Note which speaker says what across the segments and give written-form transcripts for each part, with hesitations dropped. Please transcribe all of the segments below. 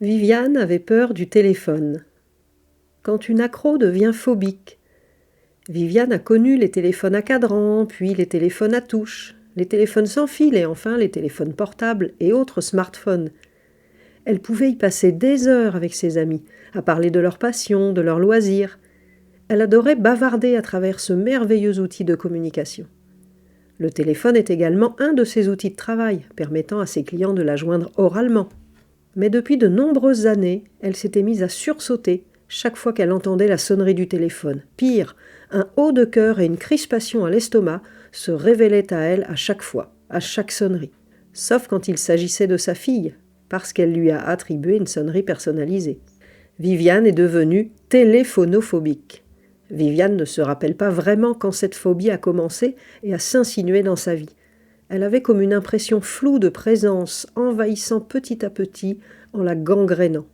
Speaker 1: Viviane avait peur du téléphone. Quand une accro devient phobique. Viviane a connu les téléphones à cadran, puis les téléphones à touche, les téléphones sans fil et enfin les téléphones portables et autres smartphones. Elle pouvait y passer des heures avec ses amis, à parler de leurs passions, de leurs loisirs. Elle adorait bavarder à travers ce merveilleux outil de communication. Le téléphone est également un de ses outils de travail, permettant à ses clients de la joindre oralement. Mais depuis de nombreuses années, elle s'était mise à sursauter chaque fois qu'elle entendait la sonnerie du téléphone. Pire, un haut de cœur et une crispation à l'estomac se révélaient à elle à chaque fois, à chaque sonnerie. Sauf quand il s'agissait de sa fille, parce qu'elle lui a attribué une sonnerie personnalisée. Viviane est devenue téléphonophobique. Viviane ne se rappelle pas vraiment quand cette phobie a commencé et a s'insinué dans sa vie. Elle avait comme une impression floue de présence, envahissant petit à petit, en la gangrénant.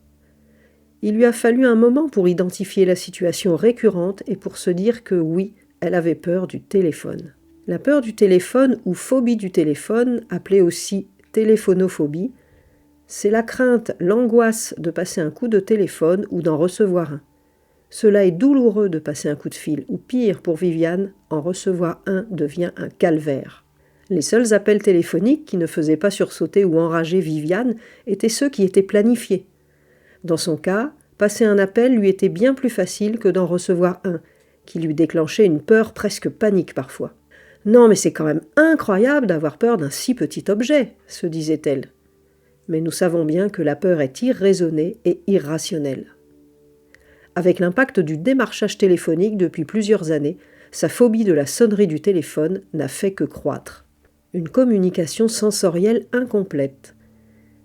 Speaker 1: Il lui a fallu un moment pour identifier la situation récurrente et pour se dire que oui, elle avait peur du téléphone. La peur du téléphone ou phobie du téléphone, appelée aussi téléphonophobie, c'est la crainte, l'angoisse de passer un coup de téléphone ou d'en recevoir un. Cela est douloureux de passer un coup de fil, ou pire pour Viviane, en recevoir un devient un calvaire. Les seuls appels téléphoniques qui ne faisaient pas sursauter ou enrager Viviane étaient ceux qui étaient planifiés. Dans son cas, passer un appel lui était bien plus facile que d'en recevoir un, qui lui déclenchait une peur presque panique parfois. « Non, mais c'est quand même incroyable d'avoir peur d'un si petit objet », se disait-elle. Mais nous savons bien que la peur est irraisonnée et irrationnelle. Avec l'impact du démarchage téléphonique depuis plusieurs années, sa phobie de la sonnerie du téléphone n'a fait que croître. Une communication sensorielle incomplète.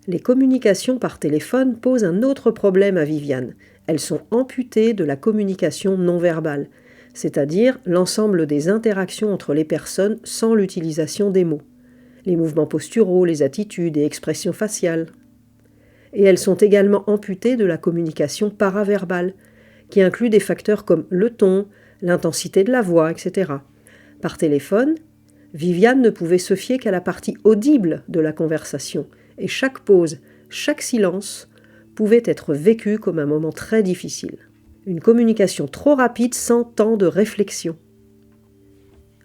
Speaker 1: Les communications par téléphone posent un autre problème à Viviane. Elles sont amputées de la communication non verbale, c'est-à-dire l'ensemble des interactions entre les personnes sans l'utilisation des mots, les mouvements posturaux, les attitudes et expressions faciales. Et elles sont également amputées de la communication paraverbale, qui inclut des facteurs comme le ton, l'intensité de la voix, etc. Par téléphone, Viviane ne pouvait se fier qu'à la partie audible de la conversation, et chaque pause, chaque silence pouvait être vécu comme un moment très difficile. Une communication trop rapide sans temps de réflexion.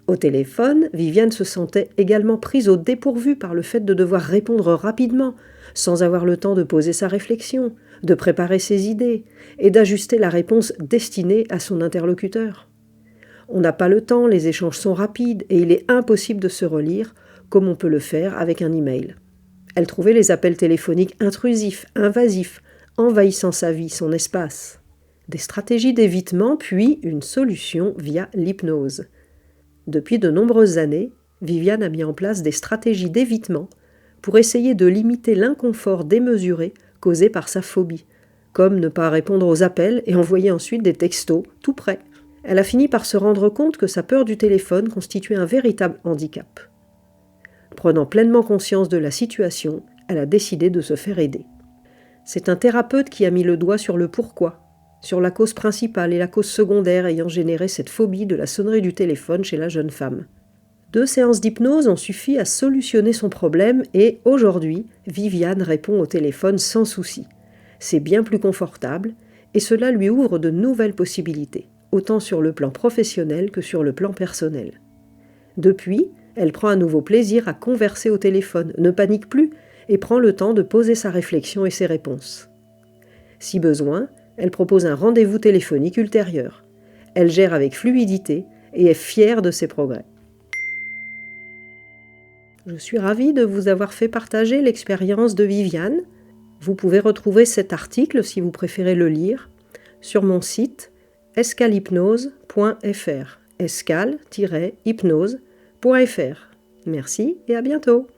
Speaker 1: Au téléphone, Viviane se sentait également prise au dépourvu par le fait de devoir répondre rapidement, sans avoir le temps de poser sa réflexion, de préparer ses idées et d'ajuster la réponse destinée à son interlocuteur. On n'a pas le temps, les échanges sont rapides et il est impossible de se relire comme on peut le faire avec un email. Elle trouvait les appels téléphoniques intrusifs, invasifs, envahissant sa vie, son espace. Des stratégies d'évitement, puis une solution via l'hypnose. Depuis de nombreuses années, Viviane a mis en place des stratégies d'évitement pour essayer de limiter l'inconfort démesuré causé par sa phobie, comme ne pas répondre aux appels et envoyer ensuite des textos tout prêts. Elle a fini par se rendre compte que sa peur du téléphone constituait un véritable handicap. Prenant pleinement conscience de la situation, elle a décidé de se faire aider. C'est un thérapeute qui a mis le doigt sur le pourquoi, sur la cause principale et la cause secondaire ayant généré cette phobie de la sonnerie du téléphone chez la jeune femme. 2 séances d'hypnose ont suffi à solutionner son problème et, aujourd'hui, Viviane répond au téléphone sans souci. C'est bien plus confortable et cela lui ouvre de nouvelles possibilités, autant sur le plan professionnel que sur le plan personnel. Depuis, elle prend un nouveau plaisir à converser au téléphone, ne panique plus et prend le temps de poser sa réflexion et ses réponses. Si besoin, elle propose un rendez-vous téléphonique ultérieur. Elle gère avec fluidité et est fière de ses progrès. Je suis ravie de vous avoir fait partager l'expérience de Viviane. Vous pouvez retrouver cet article, si vous préférez le lire, sur mon site escalhypnose.fr. escal-hypnose.fr. Merci et à bientôt.